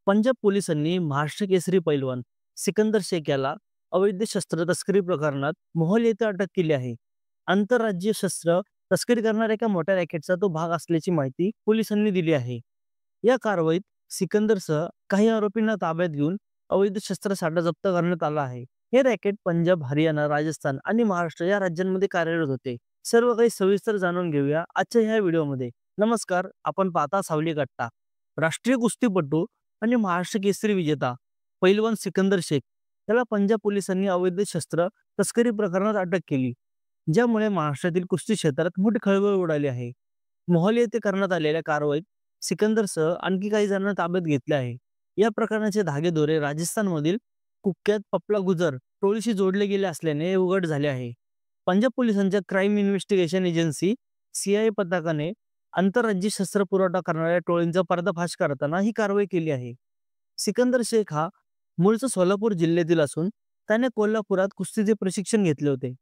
पंजाब पोलिसांनी महाराष्ट्र केसरी पैलवान सिकंदर शेख याला अवैध शस्त्र तस्करी प्रकरणात मोहाली येथे अटक केली आहे. आंतरराज्यीय शस्त्र तस्करी करणाऱ्या एका मोठ्या रॅकेटचा तो भाग असल्याची माहिती पोलिसांनी दिली आहे. या कारवाईत सिकंदरसह काही आरोपींना ताब्यात घेऊन अवैध शस्त्रसाठा जप्त करण्यात आला आहे. हे रॅकेट पंजाब, हरियाणा, राजस्थान आणि महाराष्ट्र या राज्यांमध्ये कार्यरत होते. सर्व काही सविस्तर जाणून घेऊया आजच्या ह्या व्हिडिओमध्ये. नमस्कार, आपण पाहता सावली कट्टा. राष्ट्रीय कुस्तीपटू आणि महाराष्ट्र केसरी विजेता पैलवान सिकंदर शेख याला पंजाब पोलिसांनी अवैध शस्त्र तस्करी प्रकरणात अटक केली, ज्यामुळे महाराष्ट्रातील कुस्ती क्षेत्रात मोठी खळबळ उडाली आहे. मोहाली येथे करण्यात आलेल्या कारवाईत सिकंदरसह आणखी काही जणांना ताब्यात घेतले आहे. या प्रकरणाचे धागेदोरे राजस्थानमधील कुख्यात पपला गुजर टोळीशी जोडले गेले असल्याने हे उघड झाले आहे. पंजाब पोलिसांच्या क्राईम इन्व्हेस्टिगेशन एजन्सी सीआयए पथकाने आंतरराज्यीय शस्त्र पुरवठा करणाऱ्या टोळींचा पर्दाफाश करताना ही कारवाई केली आहे. सिकंदर शेख हा मूळचा सोलापूर जिल्ह्यातील असून त्याने कोल्हापुरात कुस्तीचे प्रशिक्षण घेतले होते.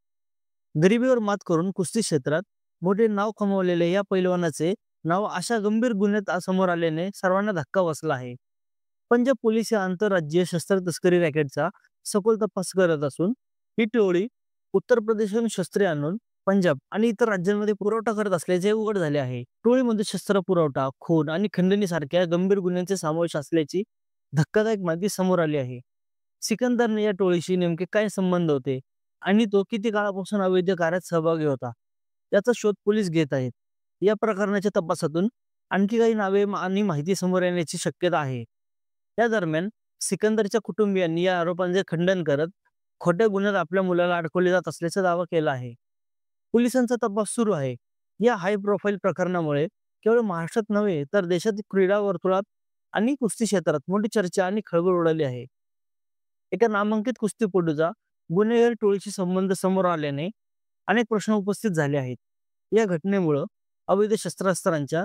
गरिबीवर मात करून कुस्ती क्षेत्रात मोठे नाव कमावलेल्या या पैलवानाचे नाव अशा गंभीर गुन्ह्यात समोर आल्याने सर्वांना धक्का बसला आहे. पंजाब पोलीस या आंतरराज्यीय शस्त्र तस्करी रॅकेटचा सखोल तपास करत असून ही टोळी उत्तर प्रदेशहून शस्त्रे आणून पंजाब आणि इतर राज्यांमध्ये पुरवठा करत असल्याचे उघड झाले आहे. टोळीमध्ये शस्त्र पुरवठा, खून आणि खंडणीसारख्या गंभीर गुन्ह्यांचे समावेश असल्याची धक्कादायक माहिती समोर आली आहे. सिकंदरने या टोळीशी नेमके काय संबंध होते आणि तो किती काळापासून अवैध कार्यात सहभागी होता, याचा शोध पोलीस घेत आहेत. या प्रकरणाच्या तपासातून आणखी काही नावे आणि माहिती समोर येण्याची शक्यता आहे. त्या दरम्यान सिकंदरच्या कुटुंबियांनी या आरोपांचे खंडन करत खोट्या गुन्ह्यात आपल्या मुलाला अडकवले जात असल्याचा दावा केला आहे. पोलिसांचा तपास सुरू आहे. या हाय प्रोफाईल प्रकरणामुळे केवळ महाराष्ट्रात नव्हे तर देशातील क्रीडा वर्तुळात आणि कुस्ती क्षेत्रात मोठी चर्चा आणि खळबळ उडाली आहे. एका नामांकित कुस्तीपटूचा गुन्हेगारी टोळीशी संबंध समोर आल्याने अनेक प्रश्न उपस्थित झाले आहेत. या घटनेमुळे अवैध शस्त्रास्त्रांच्या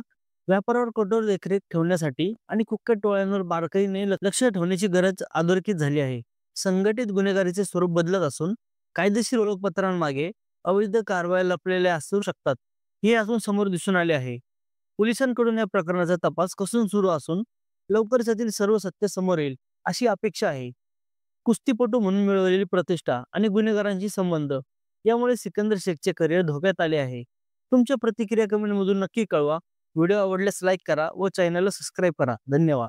व्यापारावर कठोर देखरेख ठेवण्यासाठी आणि कुख्यात टोळ्यांवर बारकाईने लक्ष ठेवण्याची गरज अधोरेखित झाली आहे. संघटित गुन्हेगारीचे स्वरूप बदलत असून कायदेशीर ओळखपत्रांमागे अवैध कारवाया लपलेल्या असू शकतात, हे अजून समोर दिसून आले आहे. पोलिसांकडून या प्रकरणाचा तपास कसून सुरू असून लवकरच यातील सर्व सत्य समोर येईल अशी अपेक्षा आहे. कुस्तीपटू म्हणून मिळवलेली प्रतिष्ठा आणि गुन्हेगारांशी संबंध यामुळे सिकंदर शेखचे करिअर धोक्यात आले आहे. तुमच्या प्रतिक्रिया कमेंटमधून नक्की कळवा. व्हिडिओ आवडल्यास लाईक करा व चॅनलला सबस्क्राईब करा. धन्यवाद.